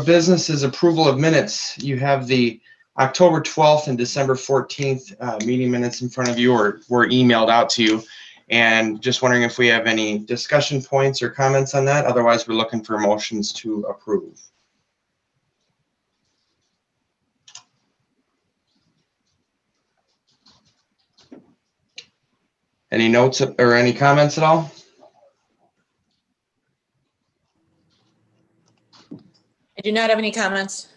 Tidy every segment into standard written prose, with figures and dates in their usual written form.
business is approval of minutes. You have the October 12th and December 14th meeting minutes in front of you, or were emailed out to you. And just wondering if we have any discussion points or comments on that. Otherwise, we're looking for motions to approve. Any notes or any comments at all? I do not have any comments.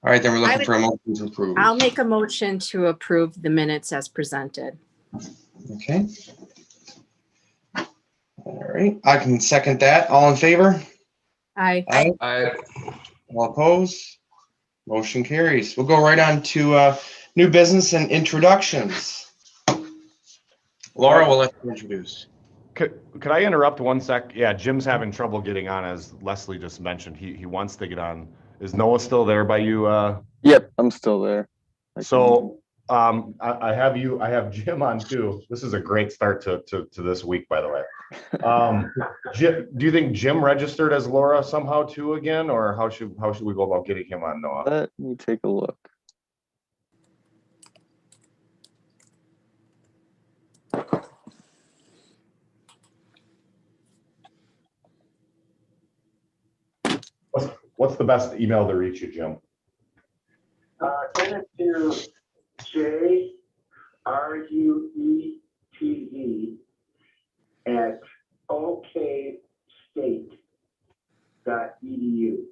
All right, then we're looking for a motion to approve. I'll make a motion to approve the minutes as presented. Okay. All right, I can second that. All in favor? Aye. Aye. All opposed? Motion carries. We'll go right on to new business and introductions. Laura will let you introduce. Could I interrupt 1 sec? Yeah, Jim's having trouble getting on, as Leslie just mentioned. He wants to get on. Is Noah still there by you? Yep, I'm still there. So I have Jim on too. This is a great start to this week, by the way. Jim, do you think Jim registered as Laura somehow too again, or how should we go about getting him on, Noah? Let me take a look. What's the best email to reach you, Jim? Send it to JRUETZ@okstate.edu.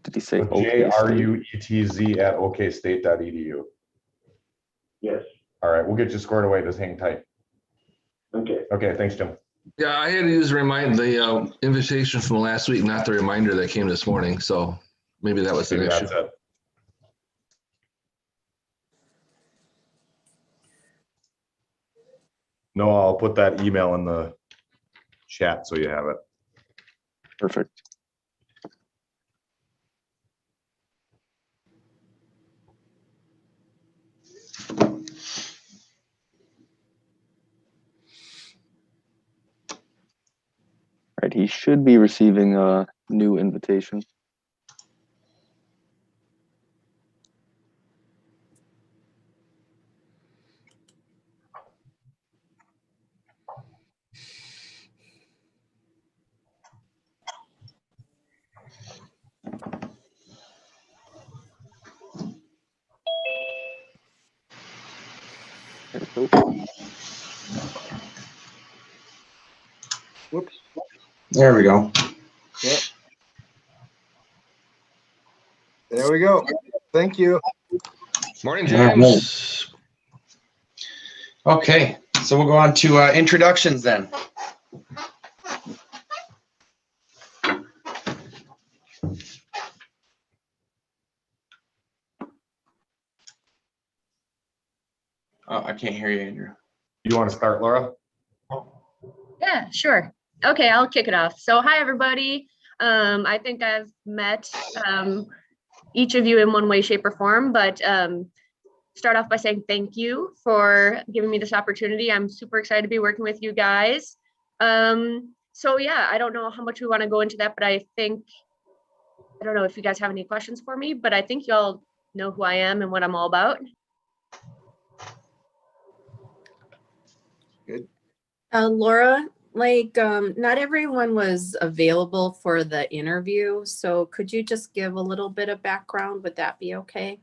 Did he say So okay? JRUETZ@okstate.edu. Yes. All right, we'll get you squared away. Just hang tight. Okay. Okay, thanks, Jim. Yeah, I had to use the invitation from last week, not the reminder that came this morning. So maybe that was an Maybe issue. that's it. No, I'll put that email in the chat so you have it. Perfect. Right, he should be receiving a new invitation. There we go. Whoops. There we go. Yep. There we go. Thank you. Morning, James. Okay, so we'll go on to introductions then. Oh, I can't hear you, Andrew. You want to start, Laura? Yeah, sure. Okay, I'll kick it off. So hi, everybody. I think I've met each of you in one way, shape, or form, but start off by saying thank you for giving me this opportunity. I'm super excited to be working with you guys. So yeah, I don't know how much we want to go into that, but I don't know if you guys have any questions for me, but I think y'all know who I am and what I'm all about. Good. Laura, not everyone was available for the interview, so could you just give a little bit of background? Would that be okay?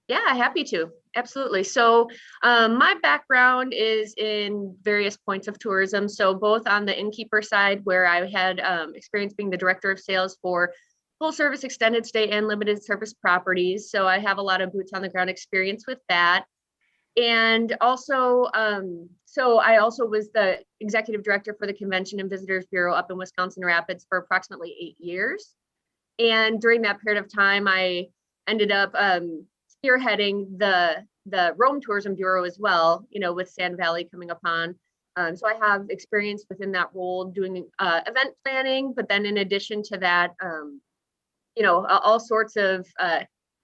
Yeah, happy to. Absolutely. So my background is in various points of tourism. So both on the innkeeper side, where I had experience being the director of sales for full service, extended stay, and limited service properties. So I have a lot of boots on the ground experience with that. And also, so I also was the executive director for the Convention and Visitors Bureau up in Wisconsin Rapids for approximately 8 years. And during that period of time, I ended up spearheading the Rome Tourism Bureau as well, with Sand Valley coming upon. So I have experience within that role doing event planning, but then in addition to that, all sorts of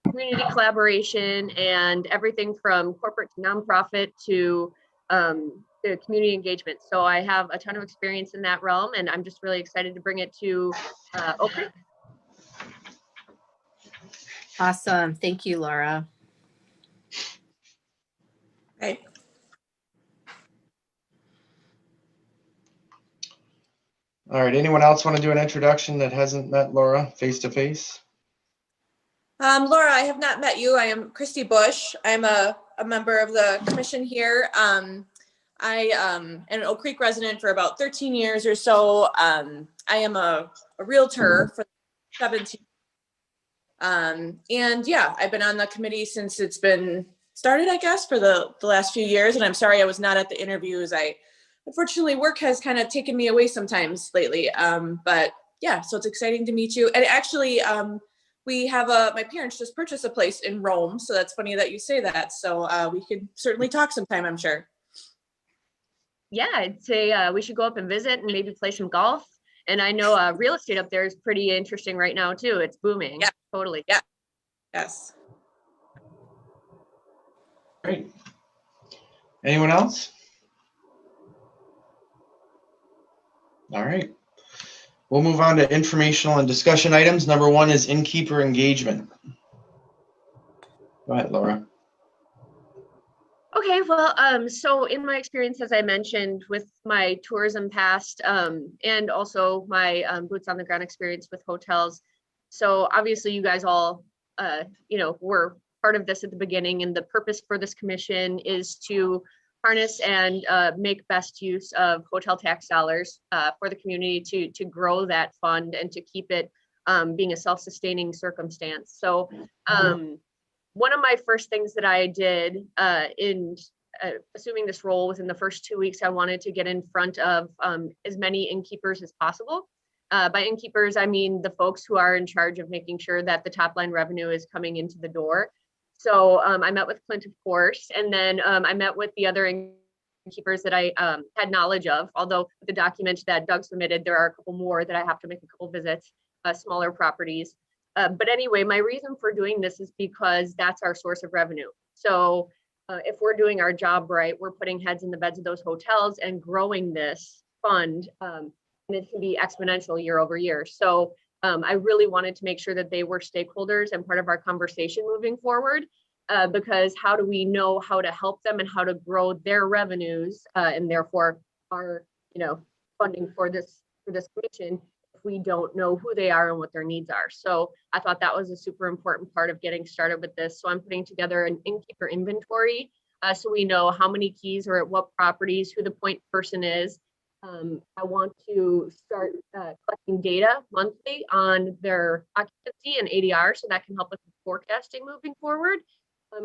community collaboration and everything from corporate to nonprofit to to community engagement. So I have a ton of experience in that realm, and I'm just really excited to bring it to Oak Creek. Awesome. Thank you, Laura. Right. All right, anyone else want to do an introduction that hasn't met Laura face to face? Laura, I have not met you. I am Christy Bush. I'm a member of the commission here. I am an Oak Creek resident for about 13 years or so. I am a realtor for 17. And yeah, I've been on the committee since it's been started, I guess, for the last few years. And I'm sorry I was not at the interviews. Unfortunately, work has kind of taken me away sometimes lately. But yeah, so it's exciting to meet you. And actually, we have my parents just purchased a place in Rome. So that's funny that you say that. So we could certainly talk sometime, I'm sure. Yeah, I'd say we should go up and visit and maybe play some golf. And I know real estate up there is pretty interesting right now too. It's booming. Yeah. Totally. Yeah. Yes. Great. Anyone else? All right. We'll move on to informational and discussion items. Number 1 is innkeeper engagement. Go ahead, Laura. Okay, well, so in my experience, as I mentioned, with my tourism past and also my boots on the ground experience with hotels. So obviously you guys all, were part of this at the beginning, and the purpose for this commission is to harness and make best use of hotel tax dollars for the community to grow that fund and to keep it being a self-sustaining circumstance. So one of my first things that I did in assuming this role within the first 2 weeks, I wanted to get in front of as many innkeepers as possible. By innkeepers, I mean the folks who are in charge of making sure that the top line revenue is coming into the door. So I met with Clint, of course, and then I met with the other innkeepers that I had knowledge of, although the document that Doug submitted, there are a couple more that I have to make a couple visits, smaller properties. But anyway, my reason for doing this is because that's our source of revenue. So if we're doing our job right, we're putting heads in the beds of those hotels and growing this fund, and it can be exponential year over year. So I really wanted to make sure that they were stakeholders and part of our conversation moving forward, because how do we know how to help them and how to grow their revenues and therefore our, funding for this commission if we don't know who they are and what their needs are. So I thought that was a super important part of getting started with this. So I'm putting together an innkeeper inventory so we know how many keys are at what properties, who the point person is. I want to start collecting data monthly on their occupancy and ADR, so that can help us with forecasting moving forward.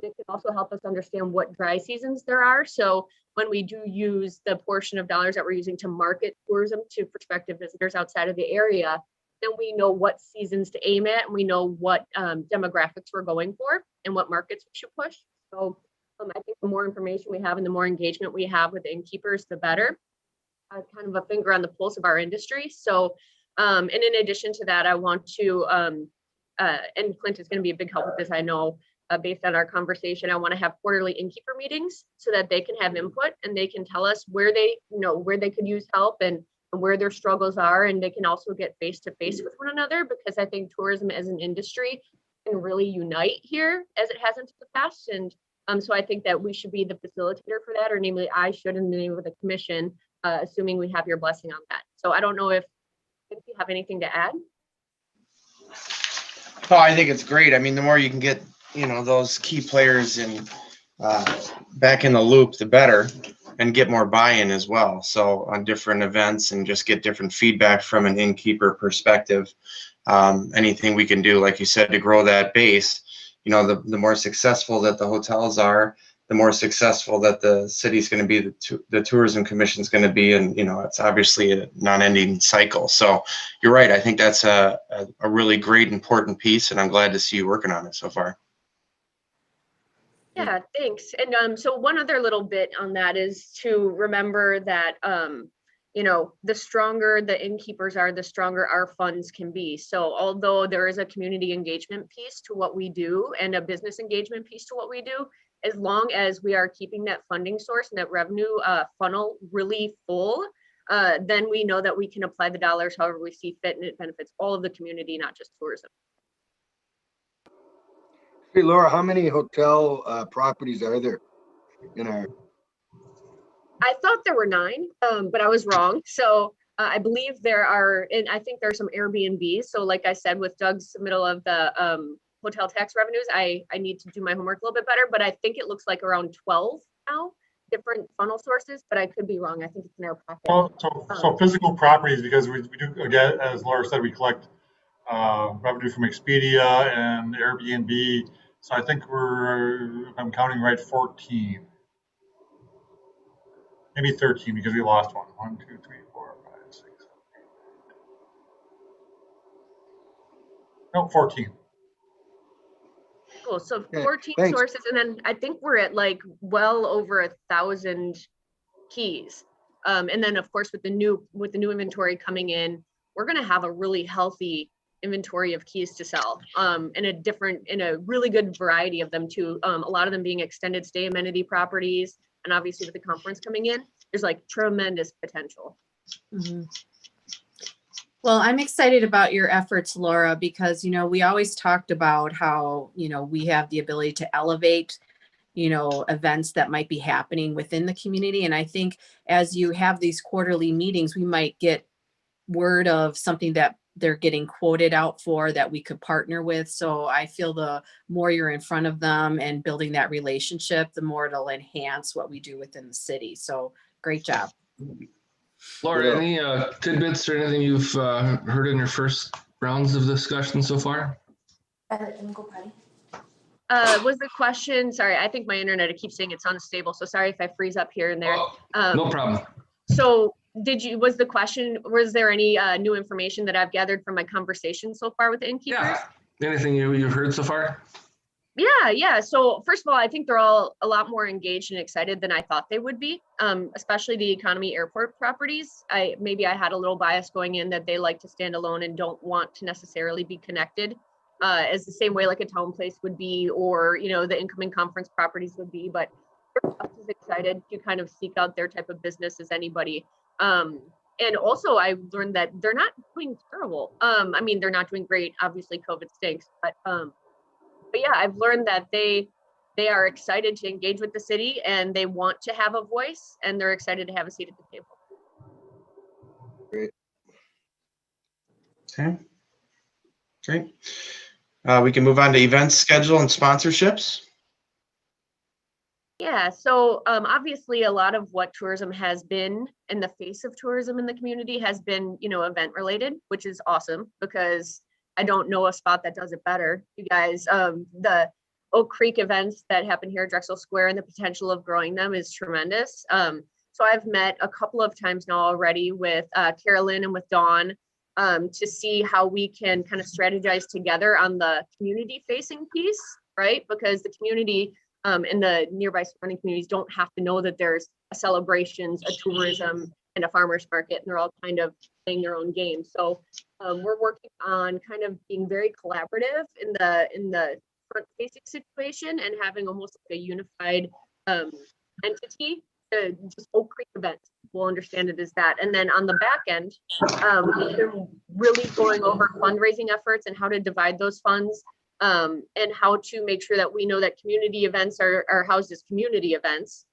It can also help us understand what dry seasons there are. So when we do use the portion of dollars that we're using to market tourism to prospective visitors outside of the area, then we know what seasons to aim at, and we know what demographics we're going for and what markets we should push. So I think the more information we have and the more engagement we have with innkeepers, the better. Kind of a finger on the pulse of our industry. So, and in addition to that, I want to, and Clint is going to be a big help with this, I know, based on our conversation, I want to have quarterly innkeeper meetings so that they can have input and they can tell us where they, where they could use help and where their struggles are. And they can also get face to face with one another, because I think tourism as an industry can really unite here as it hasn't in the past. And so I think that we should be the facilitator for that, or namely I should in the name of the commission, assuming we have your blessing on that. So I don't know if you have anything to add. Oh, I think it's great. I mean, the more you can get, those key players in back in the loop, the better, and get more buy-in as well. So on different events and just get different feedback from an innkeeper perspective. Anything we can do, like you said, to grow that base, the more successful that the hotels are, the more successful that the city's going to be, the tourism commission is going to be, and it's obviously a non-ending cycle. So you're right. I think that's a really great, important piece, and I'm glad to see you working on it so far. Yeah, thanks. And so one other little bit on that is to remember that the stronger the innkeepers are, the stronger our funds can be. So although there is a community engagement piece to what we do and a business engagement piece to what we do, as long as we are keeping that funding source and that revenue funnel really full, then we know that we can apply the dollars however we see fit, and it benefits all of the community, not just tourism. Hey, Laura, how many hotel properties are there in our? I thought there were 9, but I was wrong. So I believe there are, and I think there's some Airbnbs. So like I said, with Doug's middle of the hotel tax revenues, I need to do my homework a little bit better, but I think it looks like around 12 now, different funnel sources, but I could be wrong. I think it's in our packet. So physical properties, because we do, again, as Laura said, we collect revenue from Expedia and Airbnb. So I think we're, if I'm counting right, 14. Maybe 13 because we lost one. 1, 2, 3, 4, 5, 6, 7, 8. No, 14. Cool. So Okay, 14 thanks. sources, and then I think we're at like well over 1,000 keys. And then of course with the new inventory coming in, we're going to have a really healthy inventory of keys to sell, in a really good variety of them too. A lot of them being extended stay amenity properties, and obviously with the conference coming in, there's like tremendous potential. Mhm. Well, I'm excited about your efforts, Laura, because, we always talked about how, we have the ability to elevate, events that might be happening within the community. And I think as you have these quarterly meetings, we might get word of something that they're getting quoted out for that we could partner with. So I feel the more you're in front of them and building that relationship, the more it'll enhance what we do within the city. So great job. Laura, Yeah. any tidbits or anything you've heard in your first rounds of discussion so far? Was the question, sorry, I think my internet, it keeps saying it's unstable. So sorry if I freeze up here and there. No problem. So was the question, was there any new information that I've gathered from my conversation so far with the innkeepers? Yeah. Anything you've heard so far? Yeah. So first of all, I think they're all a lot more engaged and excited than I thought they would be, especially the economy airport properties. Maybe I had a little bias going in that they like to stand alone and don't want to necessarily be connected as the same way like a town place would be, or, the incoming conference properties would be, but we're just as excited to kind of seek out their type of business as anybody. And also I learned that they're not doing terrible. I mean, they're not doing great. Obviously COVID stinks, but yeah, I've learned that they are excited to engage with the city and they want to have a voice and they're excited to have a seat at the table. Great. Okay. Great. We can move on to events schedule and sponsorships. Yeah, so obviously a lot of what tourism has been in the face of tourism in the community has been, event related, which is awesome because I don't know a spot that does it better. You guys, the Oak Creek events that happen here at Drexel Square and the potential of growing them is tremendous. So I've met a couple of times now already with Carolyn and with Dawn to see how we can kind of strategize together on the community facing piece, right? Because the community and the nearby surrounding communities don't have to know that there's a celebrations, a tourism, and a farmer's market, and they're all kind of playing their own game. So we're working on kind of being very collaborative in the front facing situation and having almost like a unified entity. Just Oak Creek events, we'll understand it as that. And then on the back end, we've been really going over fundraising efforts and how to divide those funds and how to make sure that we know that community events are housed as community events,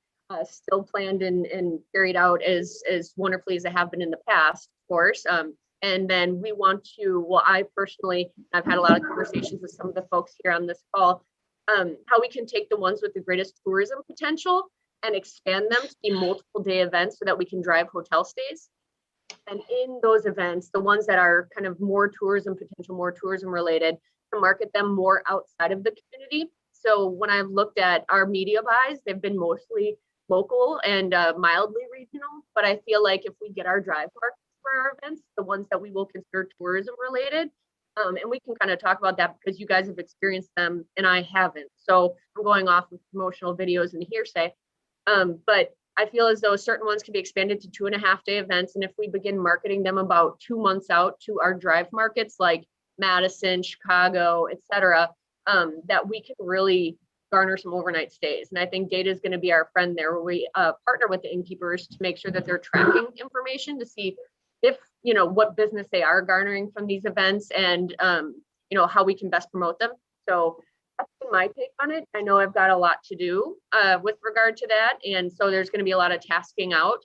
still planned and carried out as wonderfully as they have been in the past, of course. And then we want to, well, I personally, I've had a lot of conversations with some of the folks here on this call, how we can take the ones with the greatest tourism potential and expand them to be multiple day events so that we can drive hotel stays. And in those events, the ones that are kind of more tourism potential, more tourism related, to market them more outside of the community. So when I've looked at our media buys, they've been mostly local and mildly regional, but I feel like if we get our drive markets for our events, the ones that we will consider tourism related, and we can kind of talk about that because you guys have experienced them and I haven't. So I'm going off of promotional videos and hearsay. But I feel as though certain ones can be expanded to 2.5 day events. And if we begin marketing them about 2 months out to our drive markets like Madison, Chicago, et cetera, that we can really garner some overnight stays. And I think data is going to be our friend there, where we partner with the innkeepers to make sure that they're tracking information to see if, what business they are garnering from these events and, how we can best promote them. So that's been my take on it. I know I've got a lot to do with regard to that. And so there's going to be a lot of tasking out.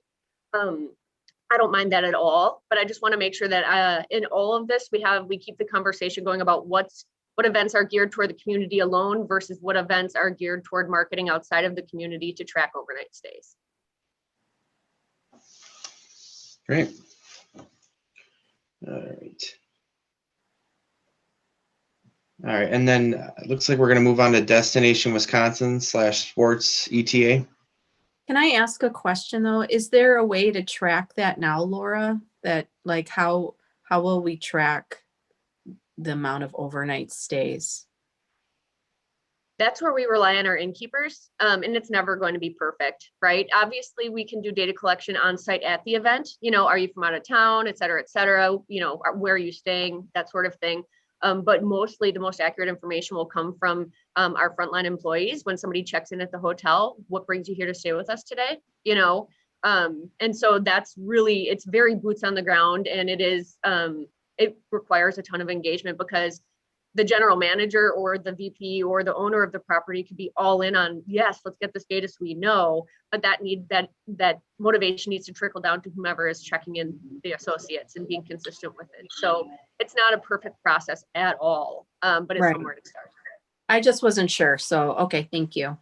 I don't mind that at all, but I just want to make sure that in all of this, we keep the conversation going about what events are geared toward the community alone versus what events are geared toward marketing outside of the community to track overnight stays. Great. All right. All right, and then it looks like we're going to move on to Destination Wisconsin /sports ETA. Can I ask a question though? Is there a way to track that now, Laura? That like how will we track the amount of overnight stays? That's where we rely on our innkeepers, and it's never going to be perfect, right? Obviously, we can do data collection on site at the event. Are you from out of town, et cetera, where are you staying, that sort of thing. But mostly the most accurate information will come from our frontline employees when somebody checks in at the hotel. What brings you here to stay with us today? And so that's really, it's very boots on the ground, and it requires a ton of engagement because the general manager or the VP or the owner of the property could be all in on, yes, let's get this data so we know, but that motivation needs to trickle down to whomever is checking in the associates and being consistent with it. So it's not a perfect process at all, but it's Right. somewhere to start. I just wasn't sure. So, okay, thank you.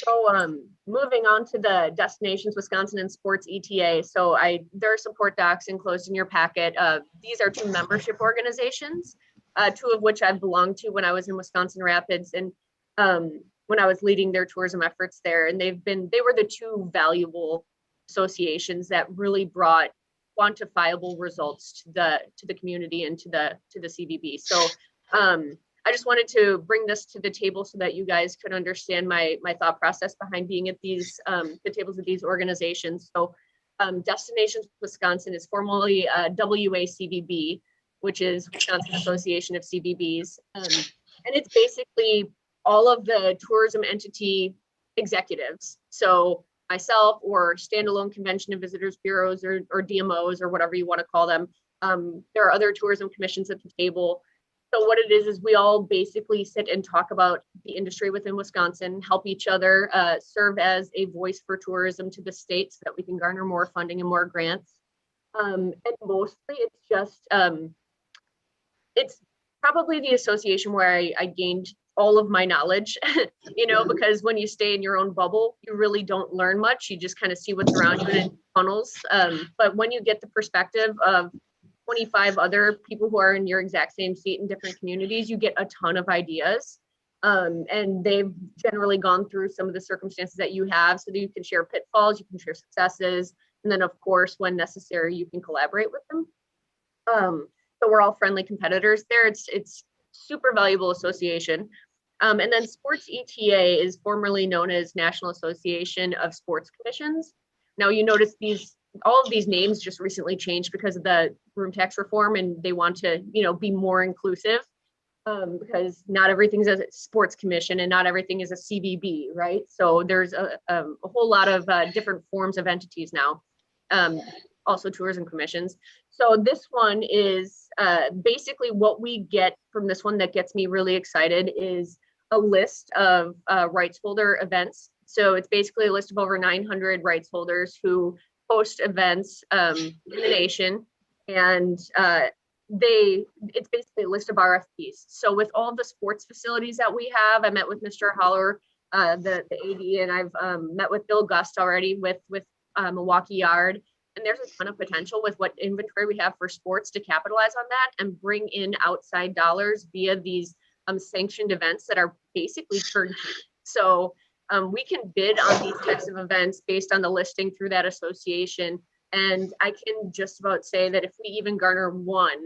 So moving on to the Destinations Wisconsin and Sports ETA. So there are support docs enclosed in your packet. These are 2 membership organizations, 2 of which I've belonged to when I was in Wisconsin Rapids and when I was leading their tourism efforts there. And they were the 2 valuable associations that really brought quantifiable results to the community and to the CVB. So I just wanted to bring this to the table so that you guys could understand my thought process behind being at these the tables of these organizations. So Destinations Wisconsin is formerly WACVB, which is Wisconsin Association of CVBs. And it's basically all of the tourism entity executives. So myself or standalone convention and visitors bureaus or DMOs or whatever you want to call them. There are other tourism commissions at the table. So what it is we all basically sit and talk about the industry within Wisconsin, help each other, serve as a voice for tourism to the state so that we can garner more funding and more grants. And mostly it's just, it's probably the association where I gained all of my knowledge, because when you stay in your own bubble, you really don't learn much. You just kind of see what's around you and it funnels. But when you get the perspective of 25 other people who are in your exact same seat in different communities, you get a ton of ideas. And they've generally gone through some of the circumstances that you have so that you can share pitfalls, you can share successes. And then of course, when necessary, you can collaborate with them. So we're all friendly competitors there. It's super valuable association. And then Sports ETA is formerly known as National Association of Sports Commissions. Now you notice all of these names just recently changed because of the room tax reform, and they want to, be more inclusive because not everything's a sports commission and not everything is a CVB, right? So there's a whole lot of different forms of entities now, also tourism commissions. So this one is basically what we get from this one that gets me really excited is a list of rights holder events. So it's basically a list of over 900 rights holders who host events in the nation, and it's basically a list of RFPs. So with all the sports facilities that we have, I met with Mr. Holler, the AD, and I've met with Bill Gust already with Milwaukee Yard, and there's a ton of potential with what inventory we have for sports to capitalize on that and bring in outside dollars via these sanctioned events that are basically turnkey. So we can bid on these types of events based on the listing through that association. And I can just about say that if we even garner one,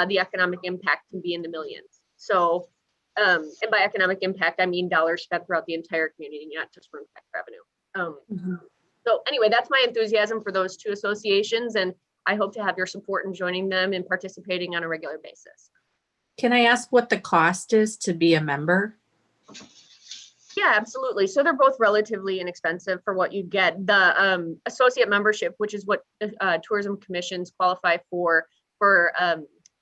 the economic impact can be in the millions. So, and by economic impact, I mean dollars spent throughout the entire community, not just room tax revenue. So anyway, that's my enthusiasm for those 2 associations. And I hope to have your support in joining them and participating on a regular basis. Can I ask what the cost is to be a member? Yeah, absolutely. So they're both relatively inexpensive for what you get. The associate membership, which is what tourism commissions qualify for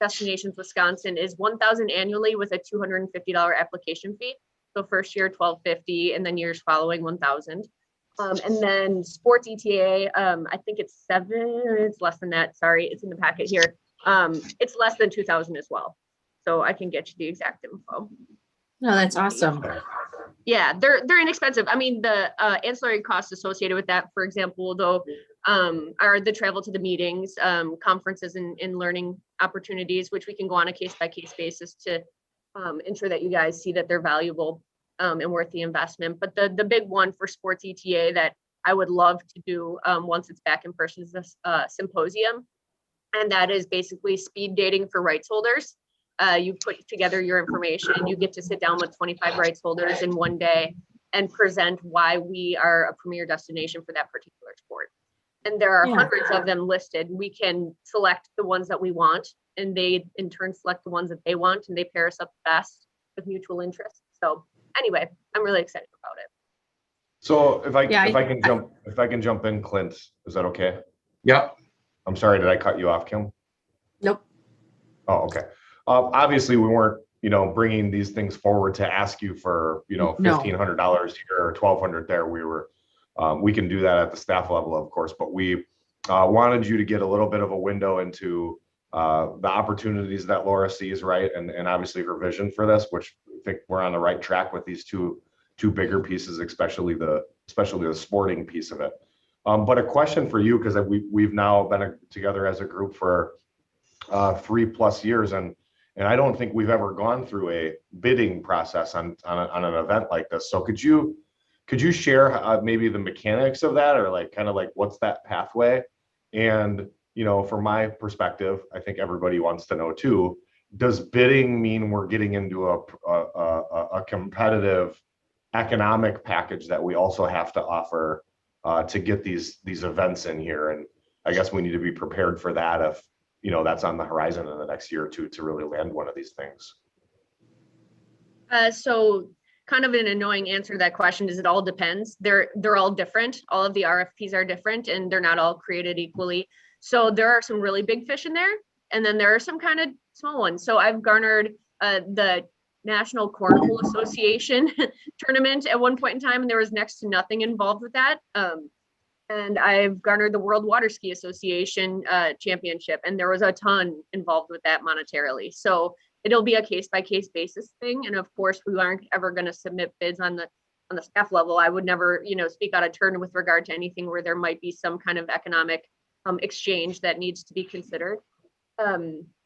Destinations Wisconsin, is $1,000 annually with a $250 application fee. So first year $1,250, and then years following $1,000. And then sports ETA, I think it's $7. It's less than that. Sorry, it's in the packet here. It's less than $2,000 as well. So I can get you the exact info. No, that's awesome. Yeah, they're inexpensive. I mean, the ancillary costs associated with that, for example, though, are the travel to the meetings, conferences and learning opportunities, which we can go on a case-by-case basis to ensure that you guys see that they're valuable and worth the investment. But the big one for sports ETA that I would love to do once it's back in person is this symposium. And that is basically speed dating for rights holders. You put together your information, you get to sit down with 25 rights holders in one day and present why we are a premier destination for that particular sport. And there are hundreds of them listed. We can select the ones that we want, and they in turn select the ones that they want, and they pair us up best with mutual interest. So anyway, I'm really excited about it. So if I can jump in, Clint, is that okay? Yep. I'm sorry, did I cut you off, Kim? Nope. Oh, okay. Obviously we weren't, bringing these things forward to ask you for, $1,500 here or $1,200 there. We can do that at the staff level, of course, but we wanted you to get a little bit of a window into the opportunities that Laura sees, right? And obviously her vision for this, which I think we're on the right track with these two bigger pieces, especially the sporting piece of it. But a question for you, because we've now been together as a group for 3+ years, and I don't think we've ever gone through a bidding process on an event like this. So could you share maybe the mechanics of that, or kind of what's that pathway? And from my perspective, I think everybody wants to know too, does bidding mean we're getting into a competitive economic package that we also have to offer to get these events in here? And I guess we need to be prepared for that if that's on the horizon in the next year or two to really land one of these things. So kind of an annoying answer to that question is it all depends. They're all different. All of the RFPs are different, and they're not all created equally. So there are some really big fish in there, and then there are some kind of small ones. So I've garnered the National Cornhole Association tournament at one point in time, and there was next to nothing involved with that. And I've garnered the World Water Ski Association championship, and there was a ton involved with that monetarily. So it'll be a case-by-case basis thing. And of course, we aren't ever going to submit bids on the staff level. I would never, speak out of turn with regard to anything where there might be some kind of economic exchange that needs to be considered.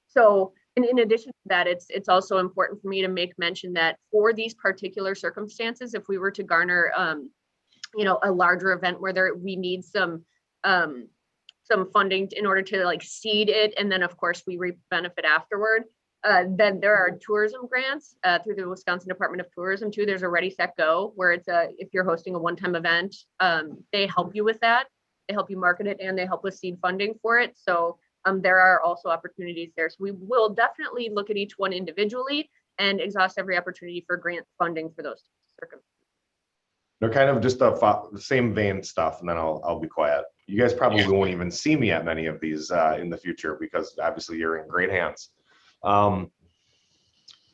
So in addition to that, it's also important for me to make mention that for these particular circumstances, if we were to garner a larger event where we need some funding in order to seed it, and then of course we reap benefit afterward, then there are tourism grants through the Wisconsin Department of Tourism too. There's a Ready, Set, Go, where it's if you're hosting a one-time event, they help you with that. They help you market it, and they help with seed funding for it. So there are also opportunities there. So we will definitely look at each one individually and exhaust every opportunity for grant funding for those circumstances. They're kind of just the same vein stuff, and then I'll be quiet. You guys probably won't even see me at many of these in the future, because obviously you're in great hands.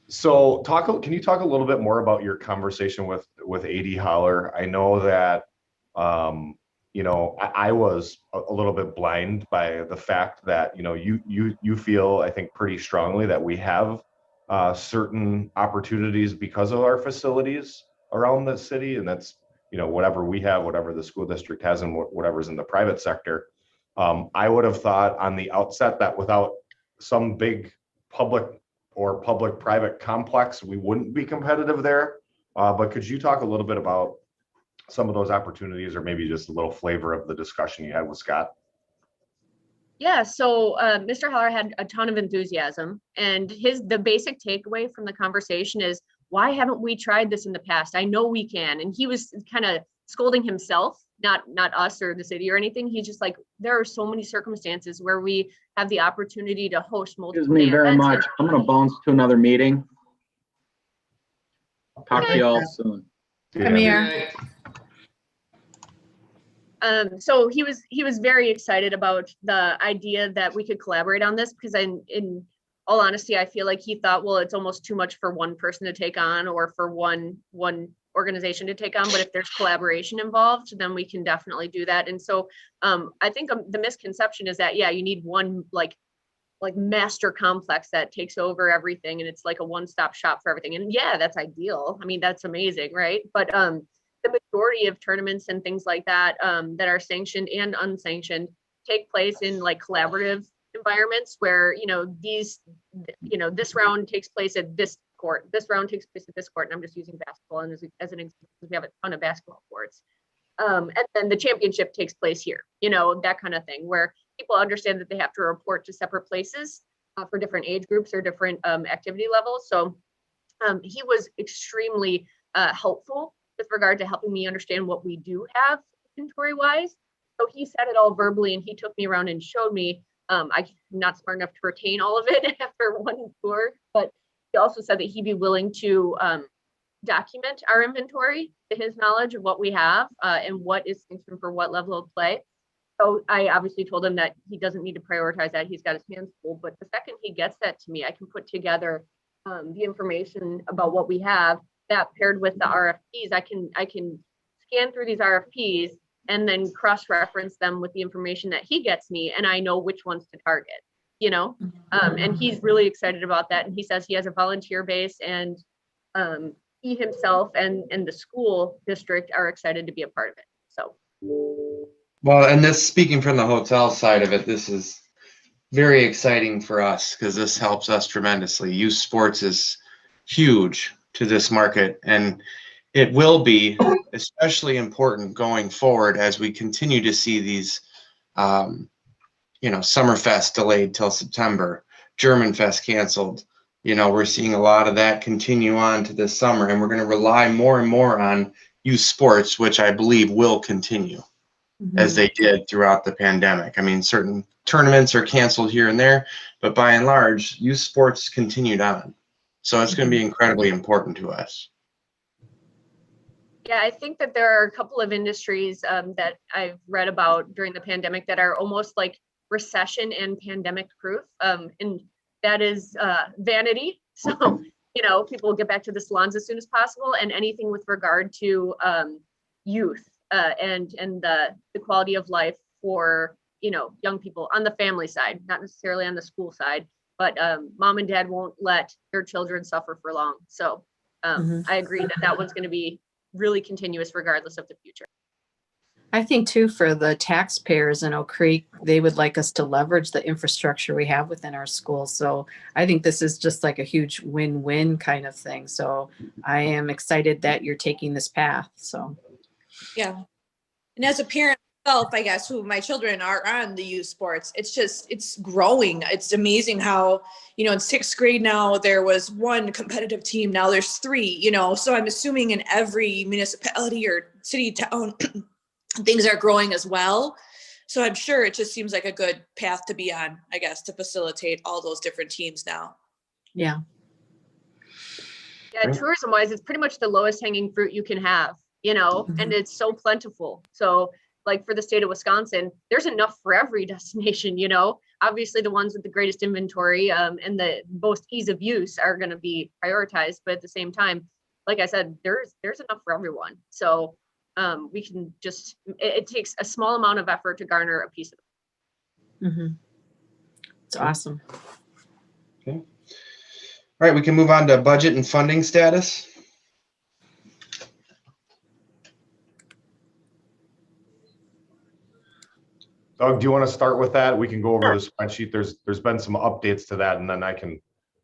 So can you talk a little bit more about your conversation with A.D. Holler? I know that I was a little bit blind by the fact that you feel, I think, pretty strongly that we have certain opportunities because of our facilities around the city, and that's whatever we have, whatever the school district has, and whatever's in the private sector. I would have thought on the outset that without some big public or public-private complex, we wouldn't be competitive there. But could you talk a little bit about some of those opportunities, or maybe just a little flavor of the discussion you had with Scott? Yeah, so Mr. Holler had a ton of enthusiasm, and the basic takeaway from the conversation is, why haven't we tried this in the past? I know we can. And he was kind of scolding himself not us or the city or anything. He's just like, there are so many circumstances where we have the opportunity to host multiple. Excuse me very events. much. I'm gonna bounce to another meeting. Talk to Okay. you all soon. Come here. So he was very excited about the idea that we could collaborate on this, because in all honesty, I feel like he thought, well, it's almost too much for one person to take on or for one organization to take on. But if there's collaboration involved, then we can definitely do that. And so I think the misconception is that, yeah, you need one like master complex that takes over everything and it's like a one-stop shop for everything. And yeah, that's ideal. I mean, that's amazing, right? But the majority of tournaments and things like that that are sanctioned and unsanctioned take place in like collaborative environments where, this round takes place at this court, this round takes place at this court. And I'm just using basketball as an example, because we have a ton of basketball courts. And then the championship takes place here, that kind of thing, where people understand that they have to report to separate places for different age groups or different activity levels. So he was extremely helpful with regard to helping me understand what we do have inventory wise. So he said it all verbally and he took me around and showed me. I'm not smart enough to retain all of it after one tour, but he also said that he'd be willing to document our inventory to his knowledge of what we have and what is sanctioned for what level of play. So I obviously told him that he doesn't need to prioritize that. He's got his hands full, but the second he gets that to me, I can put together the information about what we have that paired with the RFPs. I can scan through these RFPs and then cross-reference them with the information that he gets me, and I know which ones to target, and he's really excited about that. And he says he has a volunteer base, and he himself and the school district are excited to be a part of it. So. Well, and this, speaking from the hotel side of it, this is very exciting for us because this helps us tremendously. Youth sports is huge to this market, and it will be especially important going forward as we continue to see these, Summerfest delayed till September, Germanfest canceled. We're seeing a lot of that continue on to this summer, and we're going to rely more and more on youth sports, which I believe will continue as they did throughout the pandemic. I mean, certain tournaments are canceled here and there, but by and large, youth sports continued on. So it's going to be incredibly important to us. Yeah, I think that there are a couple of industries that I've read about during the pandemic that are almost like recession and pandemic proof. And that is vanity. So, people will get back to the salons as soon as possible, and anything with regard to youth and the quality of life for, young people on the family side, not necessarily on the school side, but mom and dad won't let their children suffer for long. So I agree that one's going to be really continuous regardless of the future. I think too, for the taxpayers in Oak Creek, they would like us to leverage the infrastructure we have within our schools. So I think this is just like a huge win-win kind of thing. So I am excited that you're taking this path. So Yeah. And as a parent myself, I guess, who my children are on the youth sports, it's growing. It's amazing how, in sixth grade now, there was one competitive team. Now there's three, so I'm assuming in every municipality or city, town, things are growing as well. So I'm sure it just seems like a good path to be on, I guess, to facilitate all those different teams now. yeah. Yeah, tourism wise, it's pretty much the lowest hanging fruit you can have, and it's so plentiful. So like for the state of Wisconsin, there's enough for every destination, obviously the ones with the greatest inventory and the most ease of use are going to be prioritized. But at the same time, like I said, there's enough for everyone. So we can just, it takes a small amount of effort to garner a piece of it. It's awesome. Okay. All right, we can move on to budget and funding status. Doug, do you want to start with that? We can go over the spreadsheet. There's been some updates to that, and then I can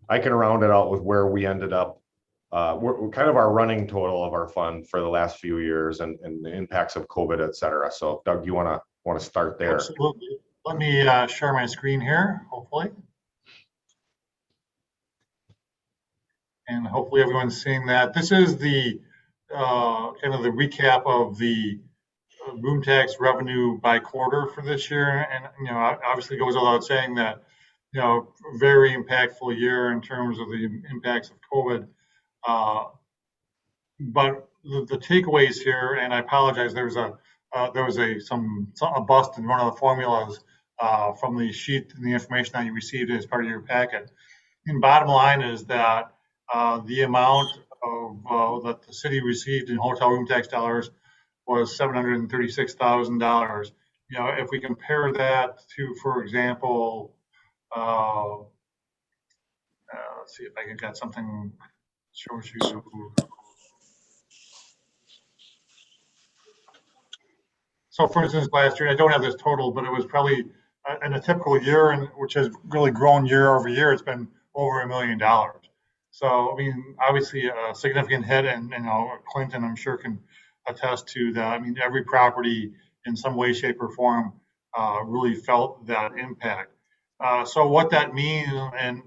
round it out with where we ended up. We're kind of our running total of our fund for the last few years and the impacts of COVID, et cetera. So Doug, do you want to start there? Absolutely. Let me share my screen here, hopefully. And hopefully everyone's seeing that. This is the kind of the recap of the room tax revenue by quarter for this year. And, obviously goes without saying that, very impactful year in terms of the impacts of COVID. But the takeaways here, and I apologize, there was a bust in one of the formulas from the sheet and the information that you received as part of your packet. And bottom line is that the amount of that the city received in hotel room tax dollars was $736,000. If we compare that to, for example, let's see if I can get something that shows you. So, for instance, last year, I don't have this total, but it was probably in a typical year, and which has really grown year over year, it's been over $1 million. So, I mean, obviously a significant hit, and Clinton, I'm sure, can attest to that. I mean, every property in some way, shape, or form really felt that impact. So what that means, and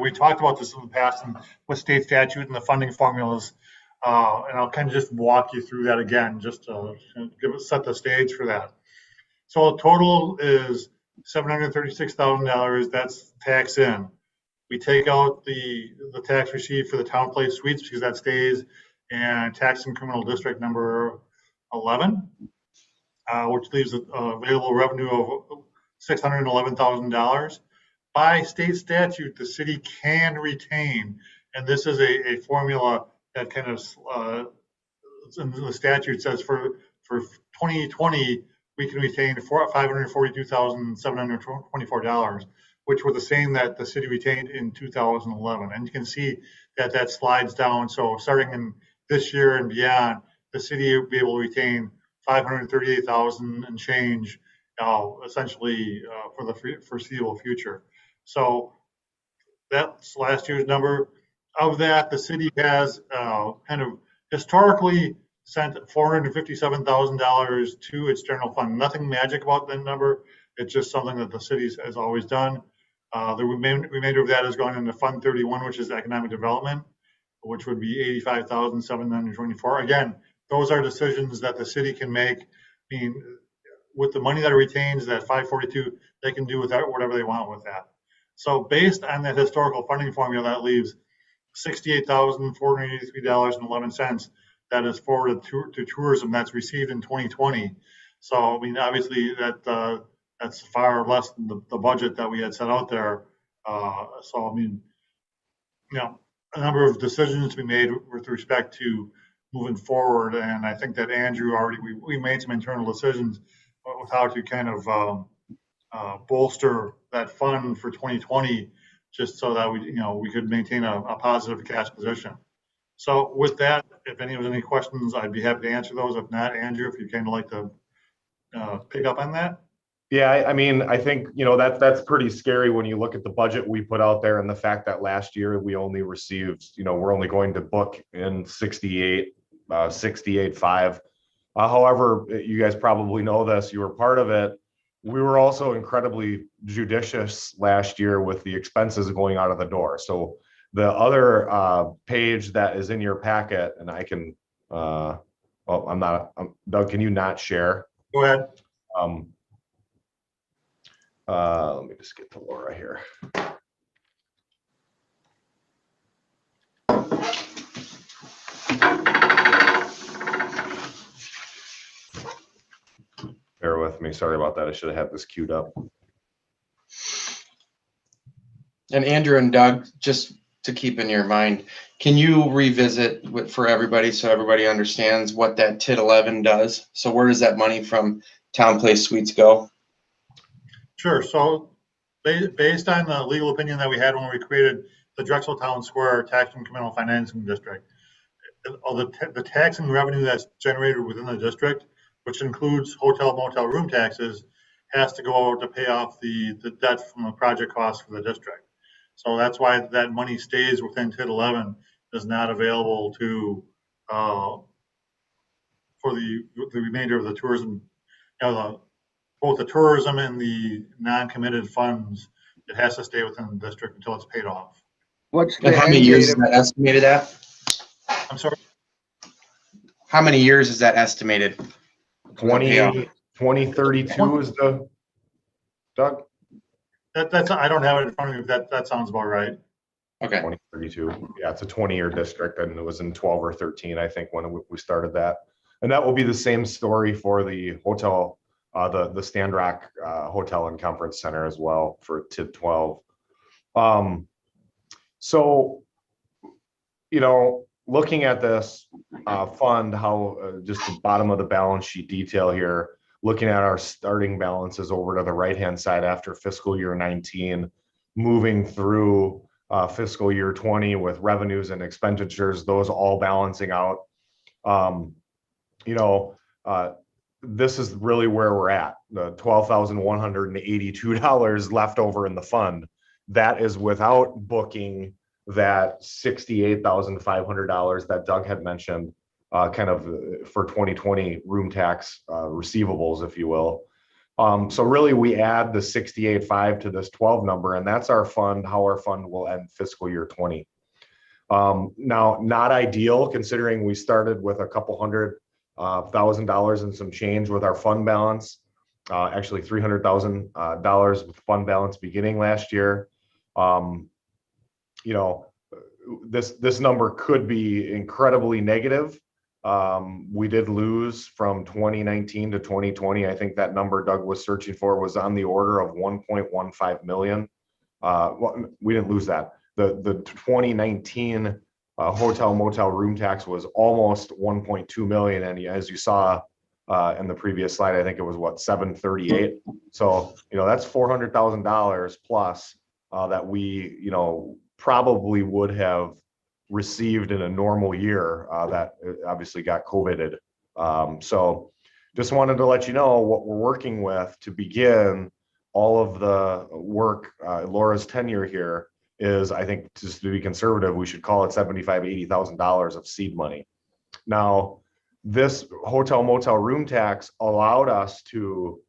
we talked about this in the past and with state statute and the funding formulas, and I'll kind of just walk you through that again, just to set the stage for that. So the total is $736,000. That's tax in. We take out the tax received for the Town Place Suites because that stays, and tax and criminal district number 11, which leaves available revenue of $611,000. By state statute, the city can retain, and this is a formula that kind of the statute says for 2020 we can retain $542,724, which were the same that the city retained in 2011. And you can see that slides down. So starting in this year and beyond, the city will be able to retain $538,000 and change, essentially for the foreseeable future. So that's last year's number. Of that, the city has kind of historically sent $457,000 to its general fund. Nothing magic about that number. It's just something that the city has always done. The remainder of that has gone into Fund 31, which is economic development, which would be $85,724. Again, those are decisions that the city can make. I mean, with the money that it retains, that 542, they can do with that whatever they want with that. So based on that historical funding formula, that leaves $68,483.11 that is forwarded to tourism that's received in 2020. So, I mean, obviously that's far less than the budget that we had set out there. So, I mean, a number of decisions to be made with respect to moving forward. And I think that Andrew we made some internal decisions with how to kind of bolster that fund for 2020, just so that we could maintain a positive cash position. So with that, if anyone has any questions, I'd be happy to answer those. If not, Andrew, if you kind of like to pick up on that. Yeah, I mean, I think, that's pretty scary when you look at the budget we put out there and the fact that last year we only received, we're only going to book in 68.5. However, you guys probably know this, you were part of it. We were also incredibly judicious last year with the expenses going out of the door. So the other page that is in your packet, and I can, Doug, can you not share? Go ahead. Let me just get to Laura here. Bear with me. Sorry about that. I should have had this queued up. And Andrew and Doug, just to keep in your mind, can you revisit for everybody so everybody understands what that TID 11 does? So where does that money from Town Place Suites go? Sure. So based on the legal opinion that we had when we created the Drexel Town Square Tax and Criminal Financing District, the tax and revenue that's generated within the district, which includes hotel motel room taxes, has to go out to pay off the debt from the project costs for the district. So that's why that money stays within TID 11, is not available to for the remainder of the tourism, both the tourism and the non-committed funds. It has to stay within the district until it's paid off. What's And how many years is that estimated at? I'm sorry. How many years is that estimated? payout? 2032 is the, Doug? That's, I don't have it in front of me, but that sounds about right. Okay. 2032. Yeah, it's a 20-year district, and it was in 12 or 13, I think, when we started that. And that will be the same story for the hotel, the Stand Rock Hotel and Conference Center as well for TID 12. So, you know, looking at this fund, how just the bottom of the balance sheet detail here, looking at our starting balances over to the right-hand side after fiscal year 19, moving through fiscal year 20 with revenues and expenditures, those all balancing out. You know, this is really where we're at. The $12,182 left over in the fund. That is without booking that $68,500 that Doug had mentioned, kind of for 2020 room tax receivables, if you will. So really we add the 68.5 to this 12 number, and that's our fund, how our fund will end fiscal year 20. Now, not ideal considering we started with a couple $100,000 and some change with our fund balance, actually $300,000 with fund balance beginning last year. You know, this number could be incredibly negative. We did lose from 2019 to 2020. I think that number Doug was searching for was on the order of 1.15 million. Well, we didn't lose that. The 2019 hotel motel room tax was almost 1.2 million. And as you saw in the previous slide, I think it was what, 738. So, you know, that's $400,000 plus that we, you know, probably would have received in a normal year that obviously got COVIDed. So just wanted to let you know what we're working with to begin all of the work. Laura's tenure here is, I think, just to be conservative, we should call it $75,000, $80,000 of seed money. Now, this hotel motel room tax allowed us to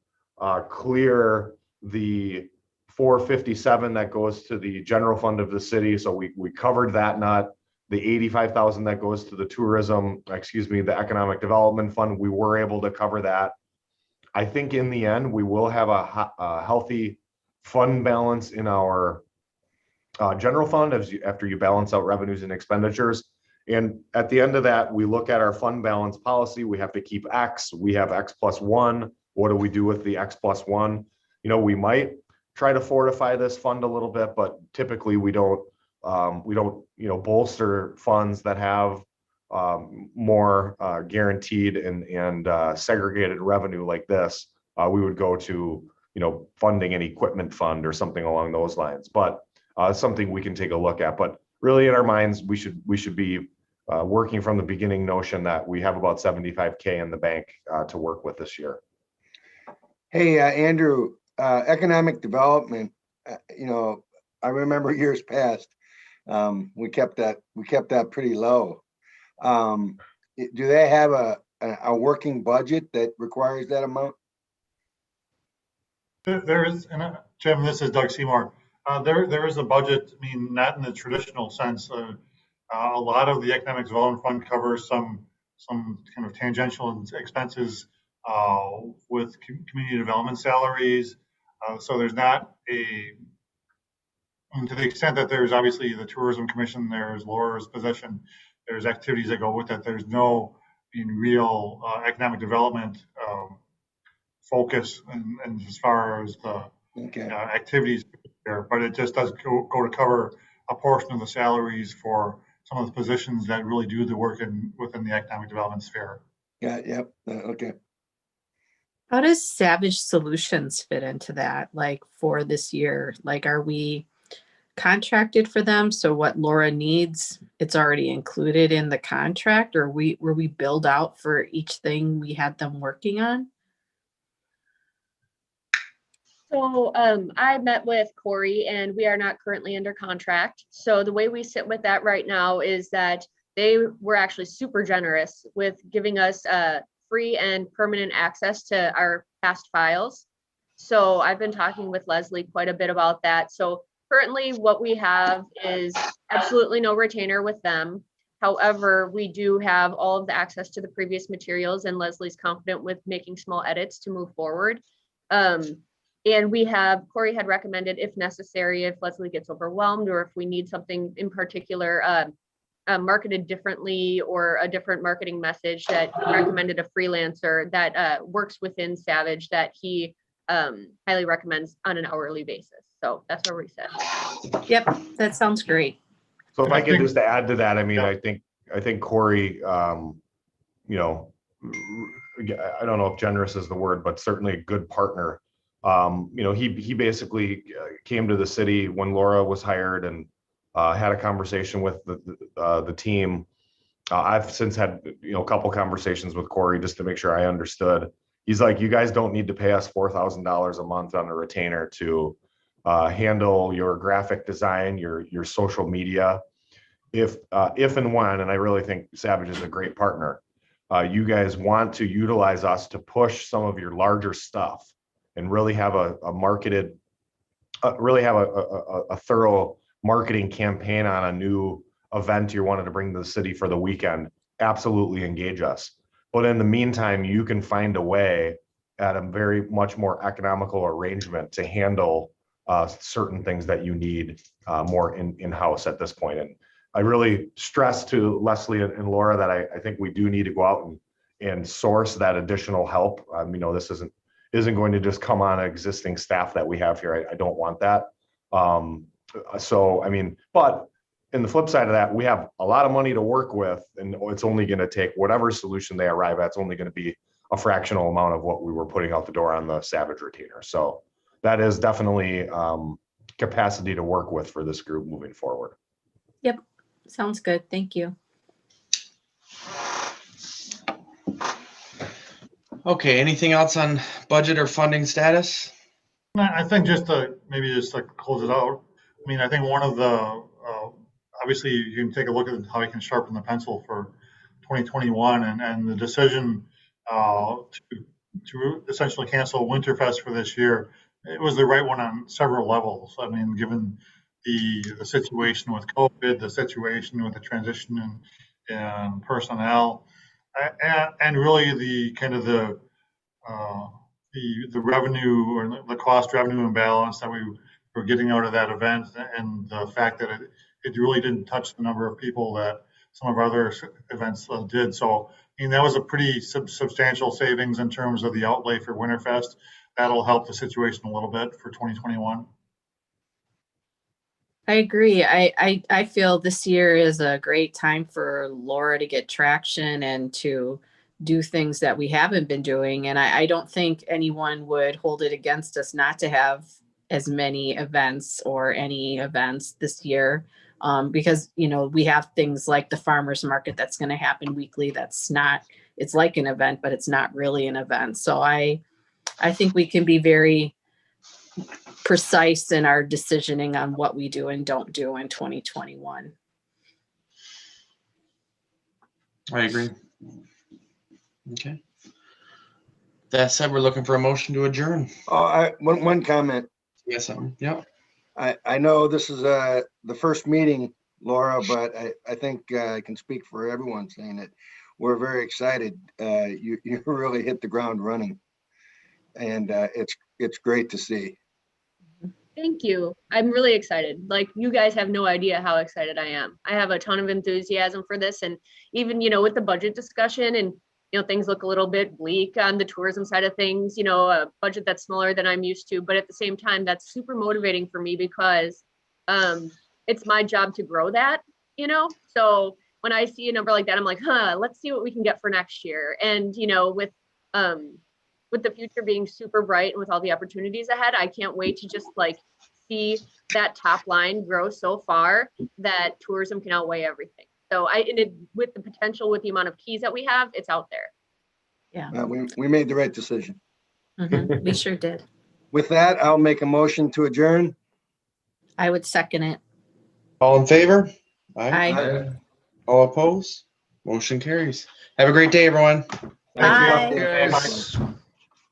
clear the 457 that goes to the general fund of the city. So we covered that nut. The 85,000 that goes to the tourism, the economic development fund, we were able to cover that. I think in the end, we will have a healthy fund balance in our general fund after you balance out revenues and expenditures. And at the end of that, we look at our fund balance policy. We have to keep X. We have X plus one. What do we do with the X plus one? You know, we might try to fortify this fund a little bit, but typically we don't, you know, bolster funds that have more guaranteed and segregated revenue like this. We would go to, you know, funding an equipment fund or something along those lines, but something we can take a look at. But really in our minds, we should be working from the beginning notion that we have about 75K in the bank to work with this year. Hey, Andrew, economic development, you know, I remember years past, we kept that pretty low. Do they have a working budget that requires that amount? There is, and Jim, this is Doug Seymour. There is a budget. I mean, not in the traditional sense. A lot of the economic development fund covers some kind of tangential expenses with community development salaries. So there's not and to the extent that there's obviously the tourism commission, there's Laura's position, there's activities that go with it. There's no real economic development focus and as far as the activities there, but it just does go to cover a portion of the salaries for some of the positions that really do the work within the economic development sphere. Yeah, yep, okay. How does Savage Solutions fit into that? Like for this year, like are we contracted for them? So what Laura needs, it's already included in the contract, or were we billed out for each thing we had them working on? So I met with Corey and we are not currently under contract. So the way we sit with that right now is that they were actually super generous with giving us free and permanent access to our past files. So I've been talking with Leslie quite a bit about that. So currently what we have is absolutely no retainer with them. However, we do have all of the access to the previous materials, and Leslie's confident with making small edits to move forward. And we have, Corey had recommended, if necessary, if Leslie gets overwhelmed or if we need something in particular marketed differently or a different marketing message, that he recommended a freelancer that works within Savage that he highly recommends on an hourly basis. So that's where we sit. Yep, that sounds great. So if I could just add to that, I mean, I think Corey, you know, I don't know if generous is the word, but certainly a good partner. You know, he basically came to the city when Laura was hired and had a conversation with the team. I've since had, you know, a couple conversations with Corey just to make sure I understood. He's like, you guys don't need to pay us $4,000 a month on a retainer to handle your graphic design, your social media. If and when, and I really think Savage is a great partner, you guys want to utilize us to push some of your larger stuff and really have a marketed, really have a thorough marketing campaign on a new event you wanted to bring to the city for the weekend, absolutely engage us. But in the meantime, you can find a way at a very much more economical arrangement to handle certain things that you need more in-house at this point. And I really stress to Leslie and Laura that I think we do need to go out and source that additional help. You know, this isn't going to just come on existing staff that we have here. I don't want that. So, I mean, but in the flip side of that, we have a lot of money to work with, and it's only going to take whatever solution they arrive at. It's only going to be a fractional amount of what we were putting out the door on the Savage retainer. So that is definitely capacity to work with for this group moving forward. Yep, sounds good. Thank you. Okay, anything else on budget or funding status? I think just to maybe just to close it out. I mean, I think one of the obviously you can take a look at how you can sharpen the pencil for 2021 and the decision to essentially cancel Winterfest for this year. It was the right one on several levels. I mean, given the situation with COVID, the situation with the transition in personnel, and really the kind of the revenue or the cost revenue imbalance that we were getting out of that event, and the fact that it really didn't touch the number of people that some of our other events did. So, I mean, that was a pretty substantial savings in terms of the outlay for Winterfest. That'll help the situation a little bit for 2021. I agree. I feel this year is a great time for Laura to get traction and to do things that we haven't been doing. And I don't think anyone would hold it against us not to have as many events or any events this year. Because, you know, we have things like the farmers market that's going to happen weekly. It's like an event, but it's not really an event. So I think we can be very precise in our decisioning on what we do and don't do in 2021. I agree. Okay. That said, we're looking for a motion to adjourn. Oh, one comment. Yes, yeah. I know this is the first meeting, Laura, but I think I can speak for everyone saying that we're very excited. You really hit the ground running, and it's great to see. Thank you. I'm really excited. Like, you guys have no idea how excited I am. I have a ton of enthusiasm for this, and even, you know, with the budget discussion and, you know, things look a little bit bleak on the tourism side of things, you know, a budget that's smaller than I'm used to, but at the same time, that's super motivating for me because it's my job to grow that, you know? So when I see a number like that, I'm like, let's see what we can get for next year. And, you know, with the future being super bright and with all the opportunities ahead, I can't wait to just like see that top line grow so far that tourism can outweigh everything. So with the potential, with the amount of keys that we have, it's out there. Yeah, we made the right decision. Mm-hmm. We sure did. With that, I'll make a motion to adjourn. I would second it. All in favor? Aye. All opposed? Motion carries. Have a great day, everyone. Bye. Thank you.